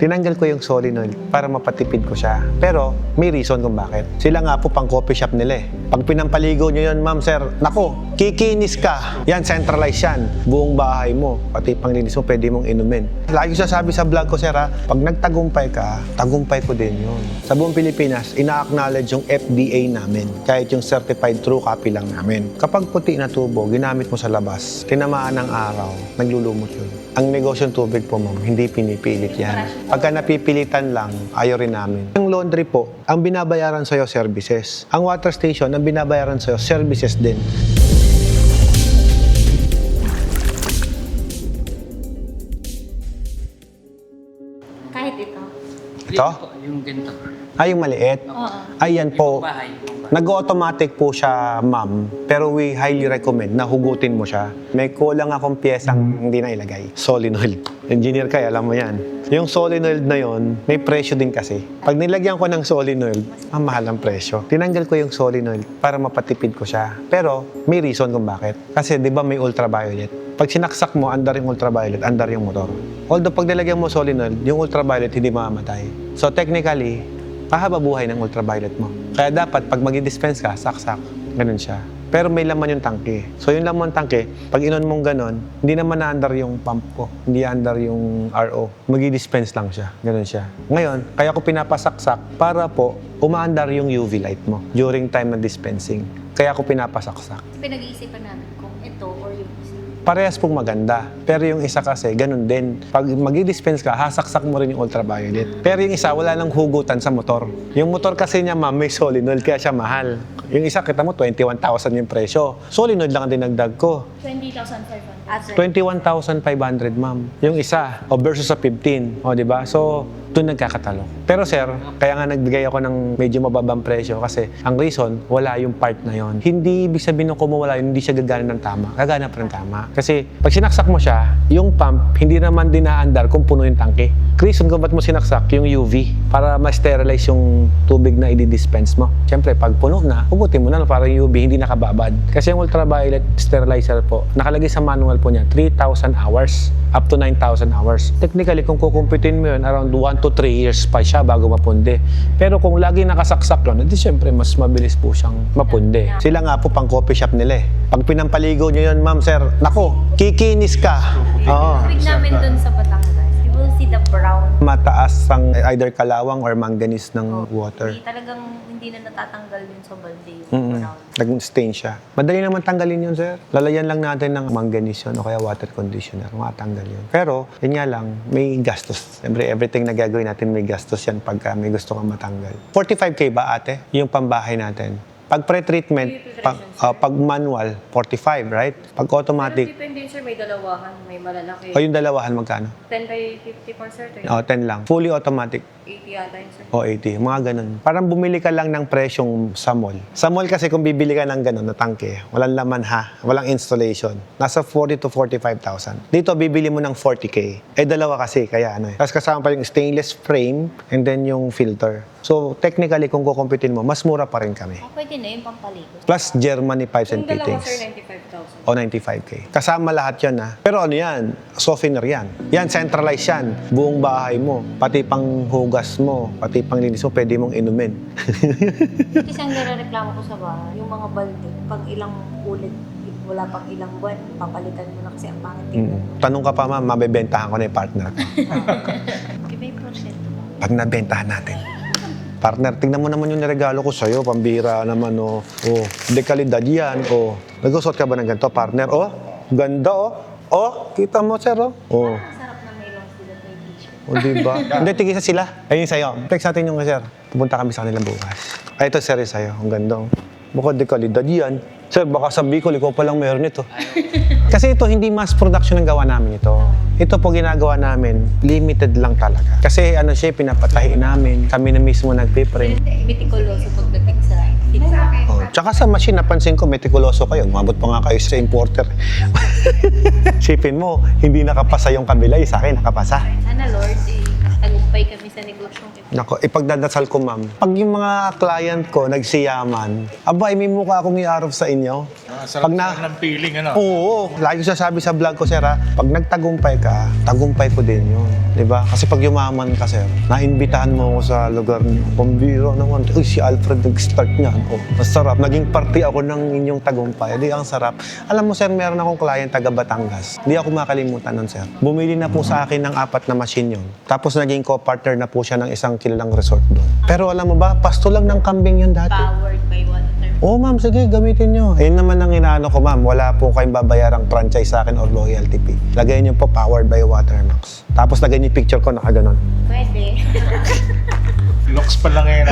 Tinanggal ko yung solenoid para mapatipid ko siya. Pero may reason kung bakit. Sila nga po pang coffee shop nila eh. Pag pinampaligo nyo yun, ma'am, sir, nako, kikinis ka. Yan, centralized yan. Buong bahay mo, pati panglinis mo, pwede mong inumin. Lagi ko sasabi sa vlog ko, sir, ha, pag nagtagumpay ka, tagumpay ko din yun. Sa buong Pilipinas, ina-acknowledge yung FDA namin. Kahit yung certified true copy lang namin. Kapag puti na tubo, ginamit mo sa labas, tinamaan ng araw, naglulumot yun. Ang negosyong tubig po, ma'am, hindi pinipilit yan. Pagka napipilitan lang, ayaw rin namin. Ang laundry po, ang binabayaran sa'yo, services. Ang water station, ang binabayaran sa'yo, services din. Kahit ito. Ito? Yung ganito. Ay, yung maliit? Oo. Ay, yan po. Bahay. Nag-automatic po siya, ma'am. Pero we highly recommend na hugutin mo siya. May kulang akong piyesang hindi na ilagay. Solenoid. Engineer ka, alam mo yan. Yung solenoid na yon, may presyo din kasi. Pag nilagyan ko ng solenoid, ang mahal ang presyo. Tinanggal ko yung solenoid para mapatipid ko siya. Pero may reason kung bakit. Kasi di ba may ultraviolet? Pag sinaksak mo, andar yung ultraviolet, andar yung motor. Although pag nilagyan mo solenoid, yung ultraviolet hindi mamamatay. So technically, pahaba buhay ng ultraviolet mo. Kaya dapat pag mag-dispense ka, saksak. Ganun siya. Pero may laman yung tangke. So yung laman ng tangke, pag inon mong ganon, hindi naman na-under yung pump ko. Hindi under yung RO. Mag-dispense lang siya. Ganun siya. Ngayon, kaya ko pinapasaksak para po umaandar yung UV light mo during time ng dispensing. Kaya ko pinapasaksak. Pinag-iisipan namin kung ito or yung isa. Parehas pong maganda. Pero yung isa kasi, ganun din. Pag mag-dispense ka, hasaksak mo rin yung ultraviolet. Pero yung isa, wala nang hugutan sa motor. Yung motor kasi niya, ma'am, may solenoid, kaya siya mahal. Yung isa, kita mo, 21,000 yung presyo. Solenoid lang ang dinagdag ko. 20,500. 21,500, ma'am. Yung isa, o versus sa 15. O, di ba? So, doon nagkakatalo. Pero sir, kaya nga nagbigay ako ng medyo mababang presyo kasi ang reason, wala yung part na yon. Hindi ibig sabihin nung kumawala yun, hindi siya gagana ng tama. Gagana pa rin tama. Kasi pag sinaksak mo siya, yung pump, hindi naman dinaandar kung puno yung tangke. Reason kung ba't mo sinaksak yung UV para ma-sterilize yung tubig na i-dispense mo. Siyempre, pag puno na, hugutin mo na para yung UV hindi nakababad. Kasi yung ultraviolet sterilizer po, nakalagay sa manual po niya, 3,000 hours up to 9,000 hours. Technically, kung kukumpitin mo yun, around 1 to 3 years pa siya bago mapundi. Pero kung lagi nakasaksak yun, edi syempre, mas mabilis po siyang mapundi. Sila nga po pang coffee shop nila eh. Pag pinampaligo nyo yun, ma'am, sir, nako, kikinis ka. Oo. Tubig namin dun sa Batangas. You will see the brown. Mataas ang either kalawang or manganese ng water. Hindi talagang hindi na natatanggal yun sa balde yung brown. Nag-stain siya. Madali naman tanggalin yun, sir. Lalayan lang natin ng manganese yun o kaya water conditioner. Matanggal yun. Pero, yun nga lang, may gastos. Siyempre, everything na gagawin natin may gastos yan pagka may gusto kang matanggal. 45K ba, ate? Yung pambahay natin. Pag pre-treatment, pag manual, 45, right? Pag Pero automatic, depende sir, may dalawahan, may malalaki. o yung dalawahan magkano? 10 by 50 per sir. O, 10 lang. Fully automatic. 80 yata yun sir. O 80, mga ganun. Parang bumili ka lang ng presyong sa mall. Sa mall kasi kung bibili ka ng ganun na tangke, walang laman ha, walang installation. Nasa 40 to 45,000. Dito bibili mo ng 40K. Eh dalawa kasi, kaya ano eh. Tapos kasama pa yung stainless frame and then yung filter. So technically kung kukumpitin mo, mas mura pa rin kami. Pwede na yun pampaligo. Plus Germany pipes and Yung dalawa fittings. sir, 95,000. O 95K. Kasama lahat yan ha. Pero ano yan? Softener yan. Yan, centralized yan. Buong bahay mo. Pati pang hugas mo. Pati pang linis mo, pwede mong inumin. Kasi ang nare-reklamo ko sa bahay, yung mga balde, pag ilang ulit, wala pang ilang buwan, papalitan mo na kasi ang pangit tingnan. Tanong ka pa ma'am, mabebentahan ko na yung partner ko. Iba yung porsyento mo. Pag nabentahan natin. Partner, tingnan mo naman yung niregalo ko sa'yo. Pambira naman, oh. Oh, dekalidad yan, oh. Nagusot ka ba ng ganito, partner? Oh, ganda, oh. Oh, kita mo, sir, oh. Oh. Ang sarap na may long sila may t-shirt. O, diba? Hindi, tigisa sila. Ayun sa'yo. Text natin yung sir. Pupunta kami sa kanila bukas. Ay, ito, sir, sa'yo. Ang ganda, oh. Bukod dekalidad yan. Sir, baka sa Bicol, ikaw palang meron ito. Kasi ito, hindi mass production ang gawa namin ito. Ito po ginagawa namin, limited lang talaga. Kasi ano siya, pinapatahi namin. Kami na mismo nagpiprint. Mitikuloso pagdating sa pizza. Oh, tsaka sa machine, napansin ko, metikuloso kayo. Umabot pa nga kayo sa importer. Sipin mo, hindi nakapasa yung kabila, sa akin nakapasa. Sana Lord, tagumpay kami sa negosyong ito. Nako, ipagdadasal ko, ma'am. Pag yung mga client ko nagsiyaman, aba, may mukha akong i-arove sa inyo. Sarap ng feeling, ano? Oo, lagi ko sasabi sa vlog ko, sir, ha, pag nagtagumpay ka, tagumpay ko din yun. Diba? Kasi pag yumaman ka, sir, naimbitahan mo ako sa lugar niyo. Pambiro naman, uy, si Alfred nag-start niyan. Oh, masarap. Naging party ako ng inyong tagumpay. Di, ang sarap. Alam mo, sir, meron akong client taga Batangas. Hindi ako makalimutan nun, sir. Bumili na po sa akin ng 4 na machine yun. Tapos naging co-partner na po siya ng isang kilalang resort doon. Pero alam mo ba, pasto lang ng kambing yun dati. Powered by water. Oo, ma'am, sige, gamitin nyo. Ayun naman ang inaano ko, ma'am. Wala po kayong babayarang franchise sa akin or loyalty fee. Lagay nyo po powered by Watermax. Tapos lagay nyo yung picture ko, nakaganon. Pwede. Looks pa lang eh,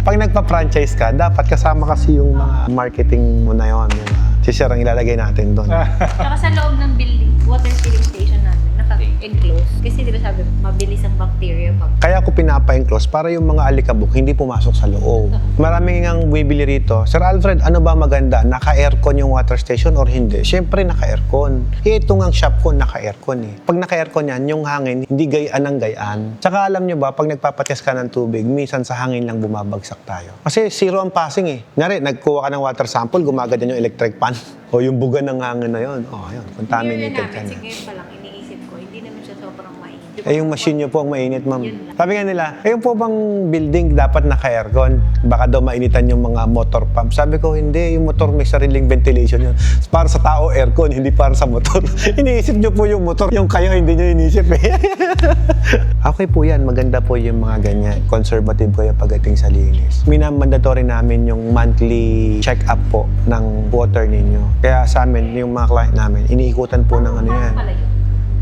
Pag nagpa-franchise ka, dapat kasama kasi yung mga marketing mo na yun. Diba? Si Sir ang ilalagay natin doon. Saka sa loob ng building, water filling station namin, naka-enclose. Kasi di ba sabi, mabilis ang bacteria pag... Kaya ako pinapa-enclose para yung mga alikabok hindi pumasok sa loob. Maraming ngang bibili rito. Sir Alfred, ano ba maganda? Naka-aircon yung water station or hindi? Siyempre, naka-aircon. Ito ngang shop ko, naka-aircon eh. Pag naka-aircon yan, yung hangin, hindi gayaan ng gayaan. Tsaka alam nyo ba, pag nagpapates ka ng tubig, minsan sa hangin lang bumabagsak tayo. Kasi zero ang passing eh. Ngari, nagkuha ka ng water sample, gumagad yung electric pan. O yung buga ng hangin na yun. O, ayun, contaminated ka na. Sige pa lang, iniisip ko, hindi naman siya sobrang mainit. Eh, yung machine nyo po ang mainit, ma'am. Yun lang. Sabi nga nila, yung po bang building dapat naka-aircon? Baka daw mainitan yung mga motor pump. Sabi ko, hindi. Yung motor may sariling ventilation yun. Para sa tao, aircon, hindi para sa motor. Iniisip nyo po yung motor. Yung kayo, hindi nyo inisip eh. Okay po yan. Maganda po yung mga ganyan. Conservative kayo pagdating sa linis. Minamandatory namin yung monthly check-up po ng water ninyo. Kaya sa amin, yung mga client namin, iniikutan po ng ano yan. Pala yun.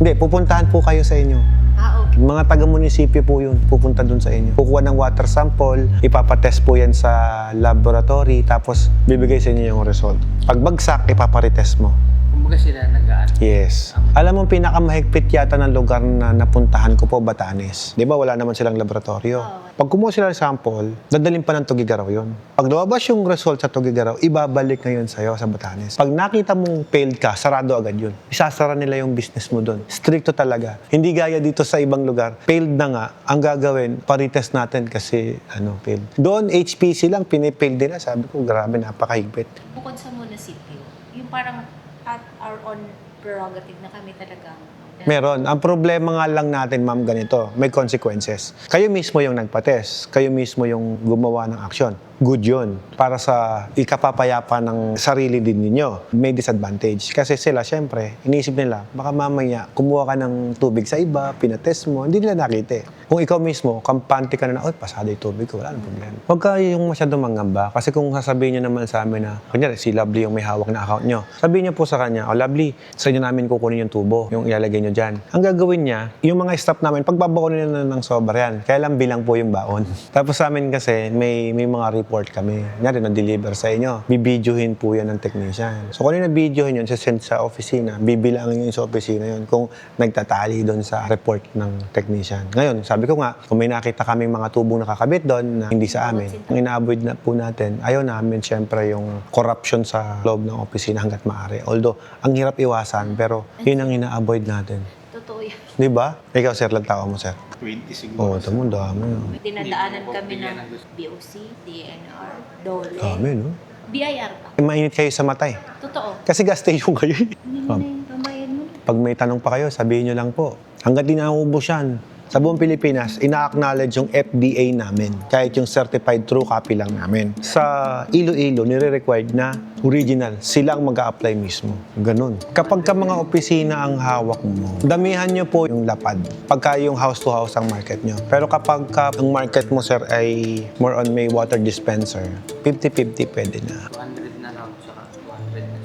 Hindi, pupuntahan po kayo sa inyo. Okay. Mga taga-munisipyo po yun, pupunta dun sa inyo. Kukuha ng water sample, ipapatest po yan sa laboratory, tapos bibigay sa inyo yung result. Pag bagsak, ipaparetest mo. Kumbaga sila nag-aan. Yes. Alam mo, pinakamahigpit yata ng lugar na napuntahan ko po, Batanes. Di ba, wala naman silang laboratorio. Pag kumuha sila ng sample, dadalhin pa ng Tugigaraw yun. Pag lumabas yung result sa Tugigaraw, ibabalik ngayon sa'yo sa Batanes. Pag nakita mong failed ka, sarado agad yun. Isasara nila yung business mo doon. Stricto talaga. Hindi gaya dito sa ibang lugar. Failed na nga, ang gagawin, paritest natin kasi, failed. Doon, HPC lang, pinipailed nila. Sabi ko, grabe, napakahigpit. Bukod sa munisipyo, yung parang at our own prerogative na kami talagang Meron. Ang problema nga lang natin, ma'am, ganito. May consequences. Kayo mismo yung nagpa-test. Kayo mismo yung gumawa ng aksyon. Good yun. Para sa ikapapayapa ng sarili din ninyo. May disadvantage. Kasi sila, syempre, iniisip nila, baka mamaya kumuha ka ng tubig sa iba, pinatest mo, hindi nila nakita. Kung ikaw mismo, kampante ka na, pasado yung tubig ko, wala nang problema. Huwag kayong masyadong mangamba. Kasi kung sasabihin nyo naman sa amin na, kunyari, si Lovely yung may hawak na account nyo, sabihin nyo po sa kanya, Lovely, sa inyo namin kukunin yung tubo, yung ilalagay nyo dyan. Ang gagawin niya, yung mga staff namin, pagbabakunin nila ng sobra yan, kaya lang bilang po yung baon. Tapos sa amin kasi, may mga report kami. Kunyari, na-deliver sa inyo, bibidyohin po yan ng technician. So kung yung na-videohin yun, send sa opisina, bibilangin yun sa opisina yun kung nagtatali doon sa report ng technician. Ngayon, sabi ko nga, kung may nakita kaming mga tubong nakakabit doon na hindi sa amin, ang ina-avoid na po natin, ayaw namin syempre yung corruption sa loob ng opisina hanggat maaari. Although, ang hirap iwasan, pero yun ang ina-avoid natin. totoo yan. Di ba? Ikaw, sir, lang tao mo, sir. 20 siguro. Oo, ito mo, dami. Dinadaanan kami ng BOC, DNR, DOLE, Dami, no? BIR pa. Mainit kayo sa matay. Totoo. Kasi gas station kayo. Hindi mo na yung pambayan mo. Pag may tanong pa kayo, sabihin nyo lang po. Hanggat di naubos yan. Sa buong Pilipinas, ina-acknowledge yung FDA namin. Kahit yung certified true copy lang namin. Sa Iloilo, nire-required na original. Sila ang mag-a-apply mismo. Ganun. Kapag ka mga opisina ang hawak mo, damihan nyo po yung lapad. Pagka yung house-to-house ang market nyo. Pero kapag ka ang market mo, sir, ay more on may water dispenser, 50-50 pwede na. 200 na round, saka 200 na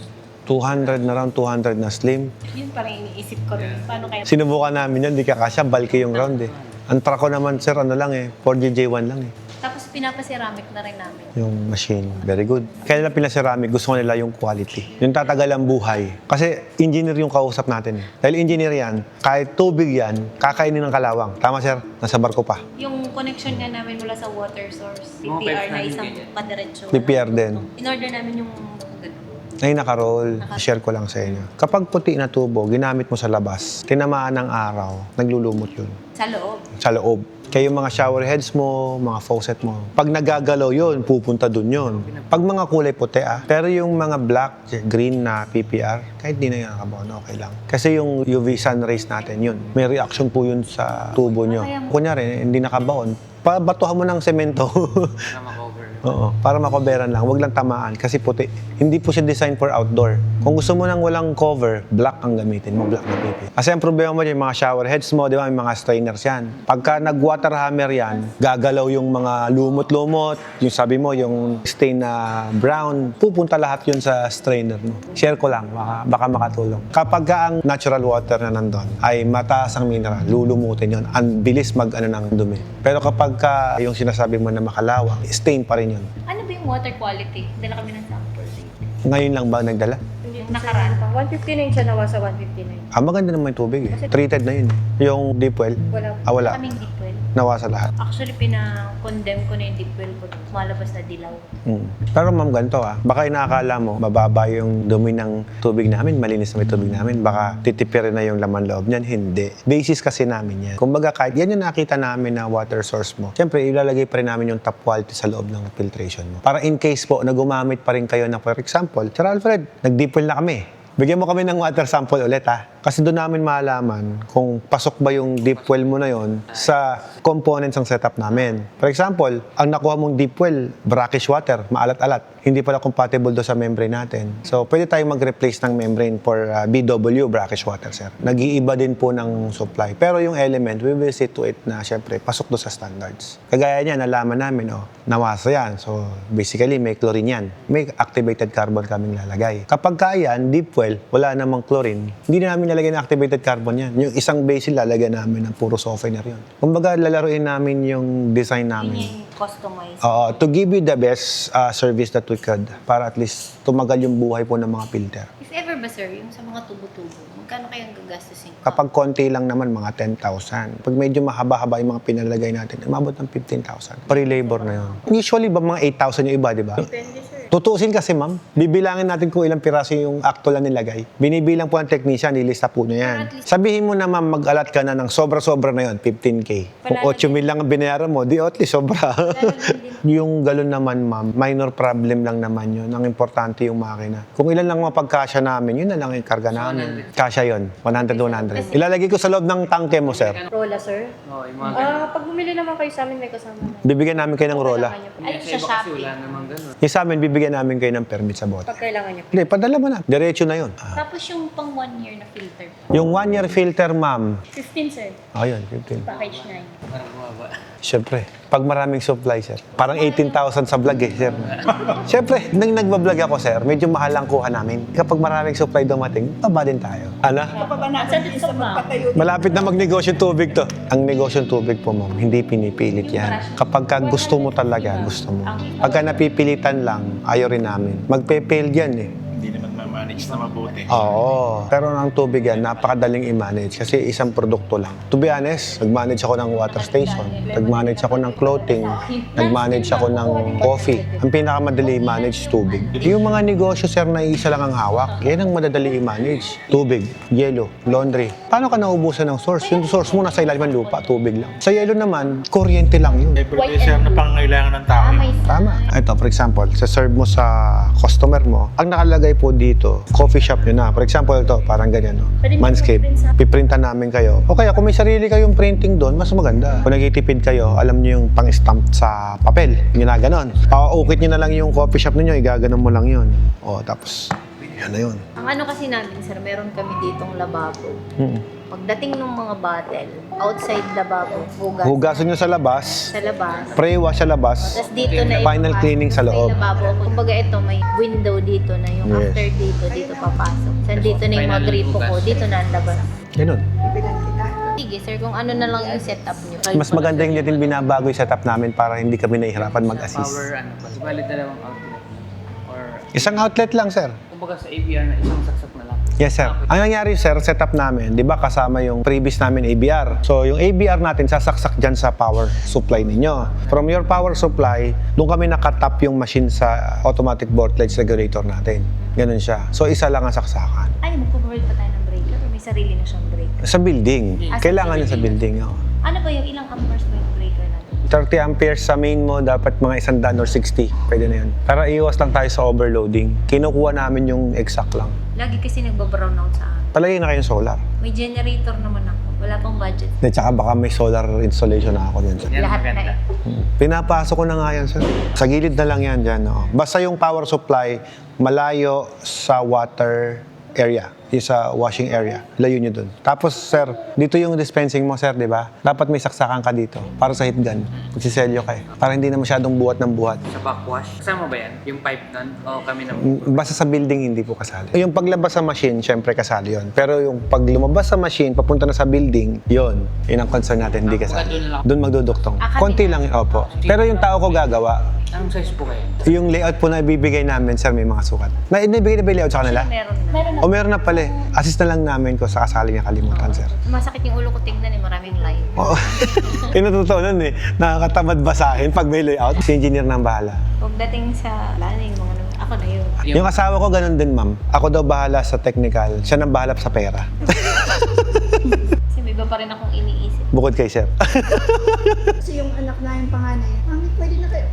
200 na round, 200 na slim. Yun parang iniisip ko rin. Paano kaya? Sinubukan namin yan, di kakasya, bulky yung round eh. Ang truck ko naman, sir, ano lang eh, 4GJ1 lang eh. Tapos pinapaceramic na rin namin. Yung machine, very good. Kaya nila pinaceramic, gusto nila yung quality. Yung tatagal ang buhay. Kasi engineer yung kausap natin eh. Dahil engineer yan, kahit tubig yan, kakainin ng kalawang. Tama, sir? Nasa barko pa. Yung connection nga namin mula sa water source, Mga PPR na pipes namin isang ganyan. padiretso. PPR din. In-order namin yung ganun. Ay, naka-roll. Share ko lang sa inyo. Kapag puti na tubo, ginamit mo sa labas, tinamaan ng araw, naglulumot yun. Sa loob. Sa loob. Kaya yung mga shower heads mo, mga faucet mo, pag nagagalaw yun, pupunta dun yun. Pag mga kulay puti Pero yung mga black, green na PPR, kahit di na yan nakabaon, okay lang. Kasi yung UV sun rays natin yun, may reaction po yun sa tubo nyo. Kunyari, hindi nakabaon, pabatuhan mo ng semento. Para makover. Oo, para makoberan lang, wag lang tamaan kasi puti. Hindi po siya design for outdoor. Kung gusto mo nang walang cover, black ang gamitin mo, black na pipi. Kasi ang problema mo dyan, yung mga shower heads mo, di ba, may mga strainers yan. Pagka nag-water hammer yan, gagalaw yung mga lumot-lumot, yung sabi mo, yung stain na brown, pupunta lahat yun sa strainer mo. Share ko lang, baka makatulong. Kapag ang natural water na nandun ay mataas ang mineral, lulumutin yun. Ang bilis ng dumi. Pero kapag yung sinasabi mo na makalawang, stain pa rin yun. Ano ba yung water quality? Dala kami ng sample. Ngayon lang ba nagdala? Yung nakaraan pa. 159 siya, nawa sa 159. Maganda naman yung tubig Treated na yun. Yung deep well, Wala. wala. Kaming deep well. Nawasa lahat. Actually, pina-condemn ko na yung deep well ko. Malabas na dilaw. Pero ma'am, ganito baka inaakala mo, mababa yung dumi ng tubig namin, malinis na may tubig namin, baka titipirin na yung laman loob niyan. Hindi. Basis kasi namin yan. Kumbaga, kahit yan yung nakita namin na water source mo, siyempre, ilalagay pa rin namin yung top quality sa loob ng filtration mo. Para in case po na gumamit pa rin kayo na, for example, Sir Alfred, nag-deep well na kami. Bigyan mo kami ng water sample ulit Kasi doon namin malaman kung pasok ba yung deep well mo na yon sa components ng setup namin. For example, ang nakuha mong deep well, brackish water, maalat-alat. Hindi pala compatible doon sa membrane natin. So, pwede tayong mag-replace ng membrane for BW, brackish water, sir. Nag-iiba din po ng supply. Pero yung element, we will see to it na, syempre, pasok doon sa standards. Kagaya niya, nalaman namin, nawasa yan. So, basically, may chlorine yan. May activated carbon kaming lalagay. Kapag kaya, deep well, wala namang chlorine, hindi na namin lalagyan ng activated carbon yan. Yung isang basin, lalagyan namin ng puro softener yun. Kumbaga, lalaruin namin yung design namin. Yun yung customized. To give you the best service that we could para at least tumagal yung buhay po ng mga filter. If ever ba, sir, yung sa mga tubo-tubo, magkano kayang gagastusin? Kapag konti lang naman, mga 10,000. Pag medyo mahaba-haba yung mga pinalagay natin, umabot ng 15,000. Pre-labor na yun. Usually ba mga 8,000 yung iba, di ba? Depende, sir. Tutuusin kasi, ma'am. Bibilangin natin kung ilang piraso yung actual na nilagay. Binibilang po ang technician, nilista po niya yan. Sabihin mo naman mag-alat ka na ng sobra-sobra na yun, 15K. Kung 8,000 lang ang binayaran mo, di at least sobra. Yung galon naman, ma'am, minor problem lang naman yun. Ang importante yung makina. Kung ilan lang mapagkasya namin, yun na lang yung karga namin. Kasya yun, 100, 200. Ilalagay ko sa loob ng tangke mo, sir. Rola, sir. Oo, yung mga ganun. Pag bumili naman kayo sa amin, may kasama na. Bibigyan namin kayo ng rola. Ay, Sa sa iba kasi Shopee. wala namang ganun. Yung sa amin, bibigyan namin kayo ng permit sa bote. Pag kailangan niyo. Hindi, padala mo na. Diretso na yun. Tapos yung pang 1 year na filter. Yung 1-year filter, ma'am. 15, sir. Ayun, 15. Package 9. Parang bumaba. Siyempre, pag maraming supply, sir. Parang 18,000 sa vlog sir. Siyempre, nang nagbablog ako, sir, medyo mahal ang kuha namin. Kapag maraming supply dumating, baba din tayo. Ano? Saan dito sa mga? Malapit na magnegosyo tubig to. Ang negosyo tubig po, ma'am, hindi pinipilit yan. Kapag gusto mo talaga, gusto mo. Pagka napipilitan lang, ayaw rin namin. Magpe-fail yan Hindi naman ma-manage na mabuti. Oo. Pero ang tubig yan, napakadaling i-manage kasi isang produkto lang. To be honest, nag-manage ako ng water station, nag-manage ako ng clothing, nag-manage ako ng coffee. Ang pinakamadali i-manage, tubig. Yung mga negosyo, sir, na isa lang ang hawak, yan ang madadali i-manage. Tubig, yelo, laundry. Paano ka naubusan ng source? Yung source mo nasa ilalim ng lupa, tubig lang. Sa yelo naman, kuryente lang yun. Everyday sir na pangangailangan ng tao. Tama. Ito, for example, sa serve mo sa customer mo, ang nakalagay po dito, coffee shop nyo na. For example, ito, parang ganyan, Manscape. Piprintan namin kayo. O kaya, kung may sarili kayong printing doon, mas maganda. Kung nagtitipid kayo, alam nyo yung pang-stamp sa papel. Ginaganon. Paukit nyo na lang yung coffee shop ninyo, igaganon mo lang yun. O, tapos, yan na yun. Ang ano kasi namin, sir, meron kami ditong lababo. Pagdating ng mga bottle, outside lababo, Hugasan nyo sa labas, sa labas. pre-wash sa labas, Tapos dito na final ipapasok. cleaning sa loob. May lababo. Kumbaga ito, may window dito na yung Yes. after dito papasok. Saan dito na yung mga Final gripo ko, hugas. dito na ang labas. Ganun. Sige, sir, kung ano na lang yung setup nyo. Mas maganda yung natin binabago yung setup namin para hindi kami nahihirapan Sa mag-assist. power, bali dalawang outlet. Or, Isang outlet lang, sir. kumbaga sa ABR na isang saksak na lang. Yes, sir. Ang nangyari, sir, setup namin, di ba kasama yung previous namin ABR. So, yung ABR natin, sasaksak dyan sa power supply ninyo. From your power supply, doon kami nakatap yung machine sa automatic voltage regulator natin. Ganun siya. So, isa lang ang saksakan. Ay, magpo-provide pa tayo ng breaker o may sarili na siyang breaker? Sa building. Ah, sa Kailangan niya sa building. Oo. Ano ba yung ilang amperes ba yung breaker natin? 30 amperes sa main mo, dapat mga 100 or 60. Pwede na yun. Para iwas lang tayo sa overloading. Kinukuha namin yung exact lang. Lagi kasi nagba-brown out sa akin. Palagay na kayong solar. May generator naman ako. Wala pang budget. At saka baka may solar installation na ako dyan. Sir. Yan Lahat na maganda. Pinapasok ko na nga yan, sir. Sa gilid na lang yan dyan. No? Basta yung power supply, malayo sa water area. Yung sa washing area. Layo nyo dun. Tapos, sir, dito yung dispensing mo, sir, di ba? Dapat may saksakan ka dito para sa heat gun. Magsiselyo ka eh. Para hindi na masyadong buhat ng buhat. Sa backwash. Kasama ba yan? Yung pipe nun? O kami na Basta sa building, hindi po kasali. Yung paglabas sa machine, syempre kasali yon. Pero yung pag lumabas sa machine, papunta na sa building, yun ang concern natin, hindi kasali. doon na lang. Doon magduduktong. Kanina. Konti lang, opo. Pero yung tao ko gagawa, Anong size po kayo? yung layout po na ibibigay namin, sir, may mga sukat. Naibigay na ba yung layout sa kanila? Meron na. Meron na. O meron na pala eh. Assist na lang namin kung sakasali niya kalimutan, sir. Masakit yung ulo ko tignan eh. Maraming line. Oo. Yung totoo nun eh. Nakakatamad basahin pag may layout. Si engineer na ang bahala. Pagdating sa planning, mga ako na yun. Yung asawa ko ganun din, ma'am. Ako daw bahala sa technical. Siya nang bahala sa pera. Kasi may iba pa rin akong iniisip. Bukod kay sir. Kasi yung anak na yung panganay, Mami,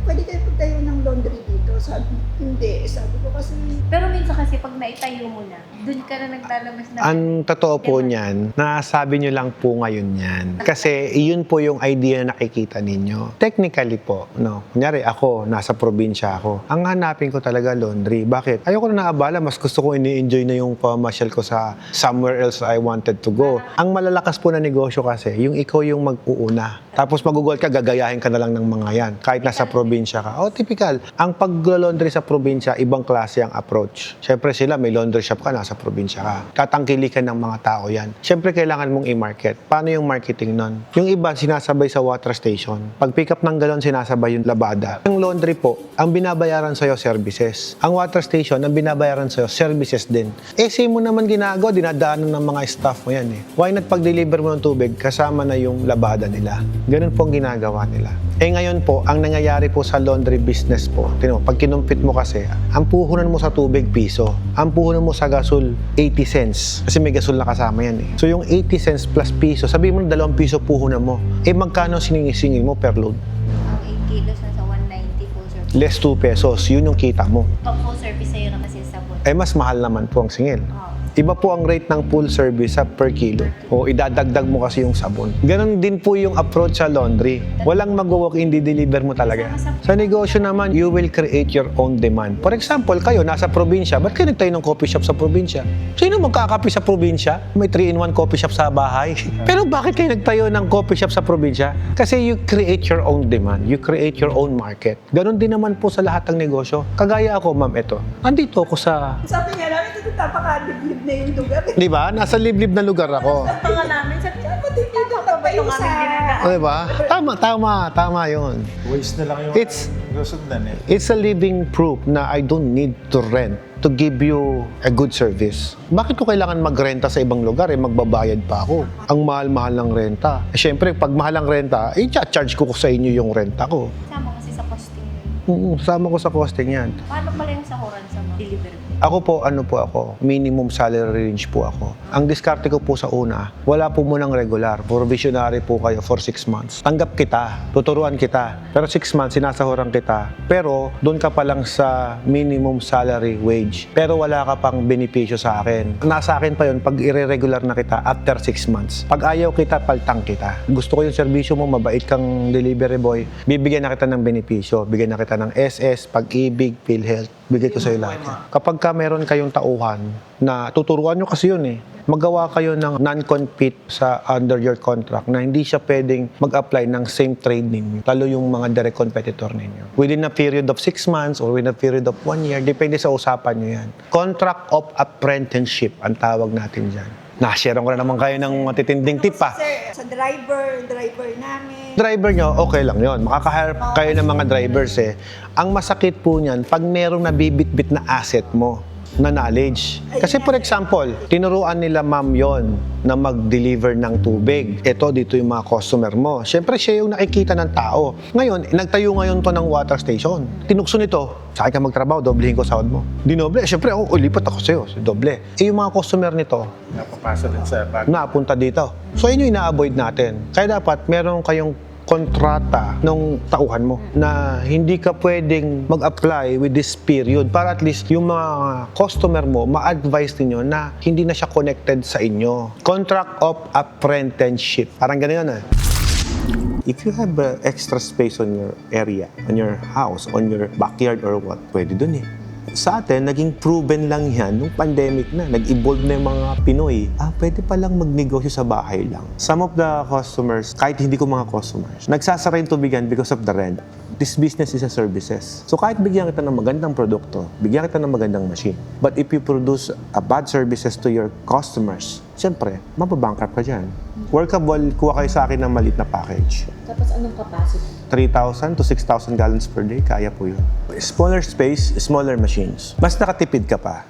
pwede kayo pagtayo ng laundry dito. Sabi, hindi. Sabi ko kasi, Pero minsan kasi pag naitayo mo na, dun ka na naglalabas na. Ang totoo po niyan, nasabi nyo lang po ngayon yan. Kasi iyon po yung idea na nakikita ninyo. Technically po, no? Kunyari ako, nasa probinsya ako. Ang hanapin ko talaga laundry. Bakit? Ayoko na naabala. Mas gusto ko ini-enjoy na yung pamasyal ko sa somewhere else I wanted to go. Ang malalakas po na negosyo kasi, yung ikaw yung mag-uuna. Tapos magugol ka, gagayahin ka na lang ng mga yan. Kahit nasa probinsya ka. O, typical. Ang pag-laundry sa probinsya, ibang klase ang approach. Siyempre sila, may laundry shop ka, nasa probinsya ka. Tatangkilikan ng mga tao yan. Siyempre, kailangan mong i-market. Paano yung marketing nun? Yung iba, sinasabay sa water station. Pag pick up ng galon, sinasabay yung labada. Yung laundry po, ang binabayaran sa'yo, services. Ang water station, ang binabayaran sa'yo, services din. Eh, same mo naman ginagawa, dinadaanan ng mga staff mo yan eh. Why not pag-deliver mo ng tubig, kasama na yung labada nila? Ganun po ang ginagawa nila. Eh ngayon po, ang nangyayari po sa laundry business po, pag kinumpit mo kasi, ang puhunan mo sa tubig, piso. Ang puhunan mo sa gasol, 80 cents. Kasi may gasol na kasama yan eh. So yung 80 cents plus piso, sabihin mo na 2 piso puhunan mo. Eh magkano siningisingil mo per load? Ang 8 kilos na sa 190 full service. Less 2 pesos, yun yung kita mo. Pag full service sa'yo na kasi sabon. Eh mas mahal naman po ang singil. Oo. Iba po ang rate ng full service sa per kilo. O idadagdag mo kasi yung sabon. Ganon din po yung approach sa laundry. Walang mag-walk-in, di-deliver mo talaga. Sa negosyo naman, you will create your own demand. For example, kayo nasa probinsya, ba't kayo nagtayo ng coffee shop sa probinsya? Sino magkakape sa probinsya? May 3-in-1 coffee shop sa bahay. Pero bakit kayo nagtayo ng coffee shop sa probinsya? Kasi you create your own demand. You create your own market. Ganon din naman po sa lahat ng negosyo. Kagaya ako, ma'am, ito. Andito ako sa... sabi niya namin, ito napakaliblib na yung lugar. Di ba? Nasa liblib na lugar ako. Mga namin, sabi niya, ba't hindi dito tayo sa... O, diba? Tama yun. Waste na lang yung It's- susundan eh. It's a living proof na I don't need to rent to give you a good service. Bakit ko kailangan magrenta sa ibang lugar? Eh, magbabayad pa ako. Ang mahal-mahal ng renta. Eh, syempre, pag mahal ang renta, charge ko sa inyo yung renta ko. Sama kasi sa costing. Sama ko sa costing yan. Paano pala yung sahuran sa mga delivery? Ako po, minimum salary range po ako. Ang diskarte ko po sa una, wala po munang regular. Provisionary po kayo for 6 months. Tanggap kita, tuturuan kita. Pero 6 months, sinasahuran kita. Pero doon ka pa lang sa minimum salary wage. Pero wala ka pang benepisyo sa akin. Nasa akin pa yun pag irregular na kita after 6 months. Pag ayaw kita, paltang kita. Gusto ko yung serbisyo mo, mabait kang delivery boy, bibigyan na kita ng benepisyo. Bigyan na kita ng SS, Pag-ibig, PhilHealth. Bigay ko sa'yo lahat yan. Kapag ka meron kayong tauhan na tuturuan nyo kasi yun eh, magawa kayo ng non-compete sa under your contract na hindi siya pwedeng mag-apply ng same trade ninyo, lalo yung mga direct competitor ninyo. Within a period of 6 months or within a period of 1 year, depende sa usapan nyo yan. Contract of apprenticeship ang tawag natin dyan. Na-share ko na naman kayo ng matitinding tip pa. Sir, sa driver namin. Driver nyo, okay lang yon. Makaka-hire kayo ng mga drivers eh. Ang masakit po niyan, pag merong nabibitbit na asset mo, na knowledge. Kasi for example, tinuruan nila ma'am yon na mag-deliver ng tubig. Ito, dito yung mga customer mo. Siyempre, siya yung nakikita ng tao. Ngayon, nagtayo ngayon to ng water station. Tinukso nito, sa akin ka magtrabaho, doblehin ko sahod mo. Dinoble, siyempre, lipat ako sa'yo, doble. Yung mga customer nito, Napapasa din sa bag. napunta dito. So, yun yung ina-avoid natin. Kaya dapat, meron kayong kontrata nung tauhan mo na hindi ka pwedeng mag-apply with this period para at least yung mga customer mo ma-advise ninyo na hindi na siya connected sa inyo. Contract of apprenticeship. Parang ganun yun. If you have extra space on your area, on your house, on your backyard or what, pwede dun eh. Sa atin, naging proven lang yan nung pandemic na. Nag-evolve na yung mga Pinoy. Pwede palang magnegosyo sa bahay lang. Some of the customers, kahit hindi ko mga customers, nagsasara yung tubigan because of the rent. This business is a services. So kahit bigyan kita ng magandang produkto, bigyan kita ng magandang machine, but if you produce a bad services to your customers, siyempre, mababankrupt ka dyan. Workable, kuha kayo sa akin ng maliit na package. Tapos anong capacity? 3,000 to 6,000 gallons per day, kaya po yun. Smaller space, smaller machines. Mas nakatipid ka pa.